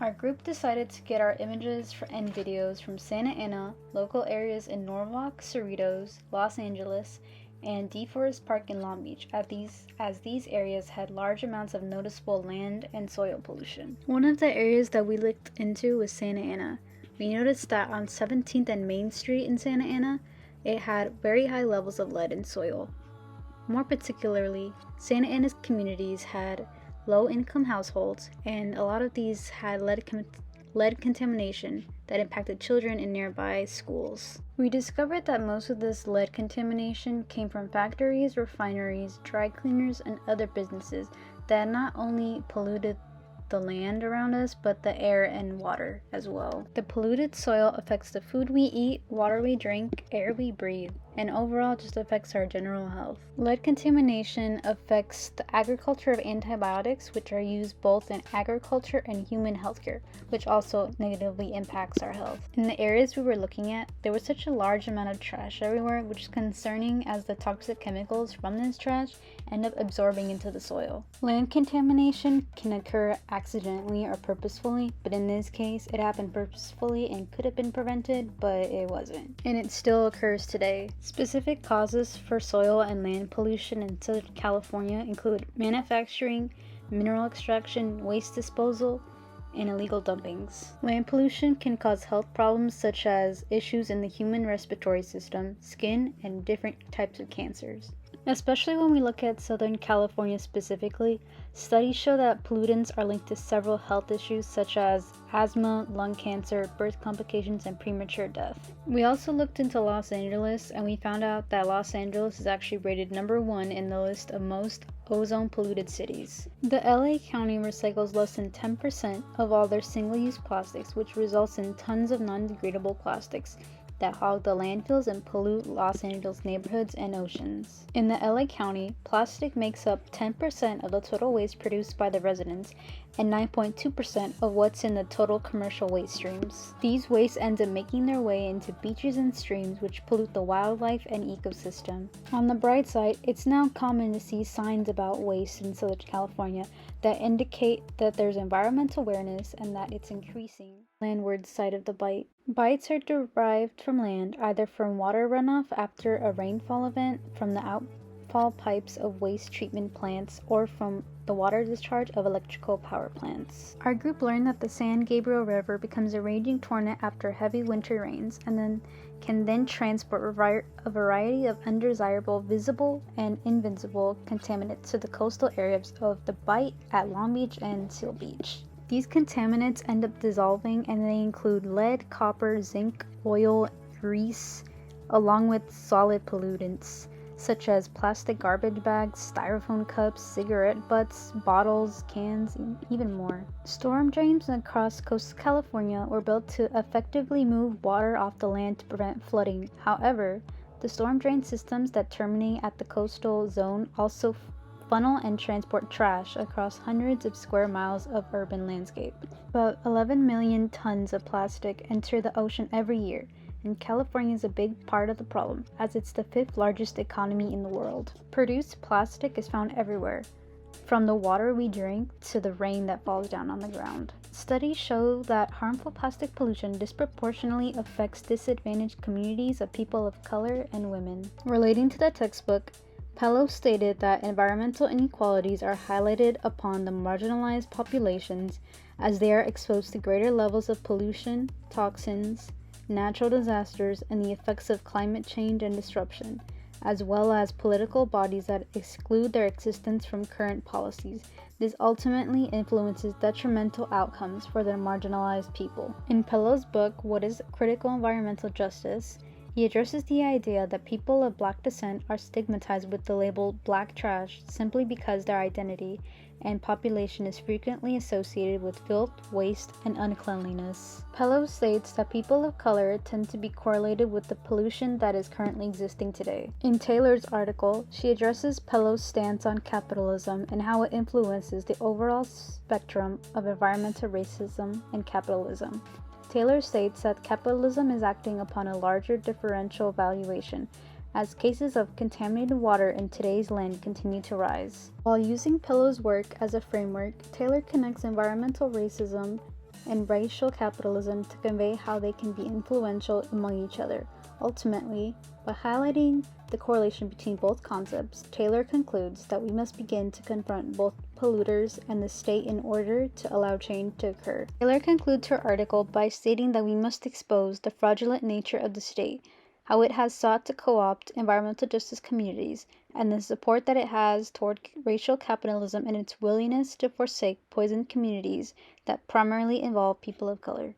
Our group decided to get our images and videos from Santa Ana, local areas in Norwalk, Cerritos, Los Angeles, and DeForest Park in Long Beach, as these areas had large amounts of noticeable land and soil pollution. One of the areas that we looked into was Santa Ana. We noticed that on 17th and Main Street in Santa Ana, it had very high levels of lead in soil. More particularly, Santa Ana's communities had low-income households, and a lot of these had lead contamination that impacted children in nearby schools. We discovered that most of this lead contamination came from factories, refineries, dry cleaners, and other businesses that not only polluted the land around us, but the air and water as well. The polluted soil affects the food we eat, water we drink, air we breathe, and overall just affects our general health. Lead contamination affects the agriculture of antibiotics, which are used both in agriculture and human healthcare, which also negatively impacts our health. In the areas we were looking at, there was such a large amount of trash everywhere, which is concerning as the toxic chemicals from this trash end up absorbing into the soil. Land contamination can occur accidentally or purposefully, but in this case, it happened purposefully and could have been prevented, but it wasn't. And it still occurs today. Specific causes for soil and land pollution in Southern California include manufacturing, mineral extraction, waste disposal, and illegal dumpings. Land pollution can cause health problems such as issues in the human respiratory system, skin, and different types of cancers. Especially when we look at Southern California specifically, studies show that pollutants are linked to several health issues such as asthma, lung cancer, birth complications, and premature death. We also looked into Los Angeles, and we found out that Los Angeles is actually rated number 1 in the list of most ozone polluted cities. The LA County recycles less than 10% of all their single-use plastics, which results in tons of non-degradable plastics that hog the landfills and pollute Los Angeles neighborhoods and oceans. In the LA County, plastic makes up 10% of the total waste produced by the residents and 9.2% of what's in the total commercial waste streams. These wastes end up making their way into beaches and streams, which pollute the wildlife and ecosystem. On the bright side, it's now common to see signs about waste in Southern California that indicate that there's environmental awareness and that it's increasing. Landward side of the bite. Bites are derived from land, either from water runoff after a rainfall event, from the outfall pipes of waste treatment plants, or from the water discharge of electrical power plants. Our group learned that the San Gabriel River becomes a raging torrent after heavy winter rains, and can transport a variety of undesirable, visible, and invisible contaminants to the coastal areas of the Bight at Long Beach and Seal Beach. These contaminants end up dissolving, and they include lead, copper, zinc, oil, grease, along with solid pollutants such as plastic garbage bags, styrofoam cups, cigarette butts, bottles, cans, and even more. Storm drains across coastal California were built to effectively move water off the land to prevent flooding. However, the storm drain systems that terminate at the coastal zone also funnel and transport trash across hundreds of square miles of urban landscape. About 11 million tons of plastic enter the ocean every year, and California is a big part of the problem, as it's the 5th largest economy in the world. Produced plastic is found everywhere, from the water we drink to the rain that falls down on the ground. Studies show that harmful plastic pollution disproportionately affects disadvantaged communities of people of color and women. Relating to the textbook, Pello stated that environmental inequalities are highlighted upon the marginalized populations as they are exposed to greater levels of pollution, toxins, natural disasters, and the effects of climate change and disruption, as well as political bodies that exclude their existence from current policies. This ultimately influences detrimental outcomes for their marginalized people. In Pello's book, What is Critical Environmental Justice?, he addresses the idea that people of Black descent are stigmatized with the label black trash simply because their identity and population is frequently associated with filth, waste, and uncleanliness. Pello states that people of color tend to be correlated with the pollution that is currently existing today. In Taylor's article, she addresses Pello's stance on capitalism and how it influences the overall spectrum of environmental racism and capitalism. Taylor states that capitalism is acting upon a larger differential valuation, as cases of contaminated water in today's land continue to rise. While using Pello's work as a framework, Taylor connects environmental racism and racial capitalism to convey how they can be influential among each other. Ultimately, by highlighting the correlation between both concepts, Taylor concludes that we must begin to confront both polluters and the state in order to allow change to occur. Taylor concludes her article by stating that we must expose the fraudulent nature of the state, how it has sought to co-opt environmental justice communities, and the support that it has toward racial capitalism and its willingness to forsake poisoned communities that primarily involve people of color.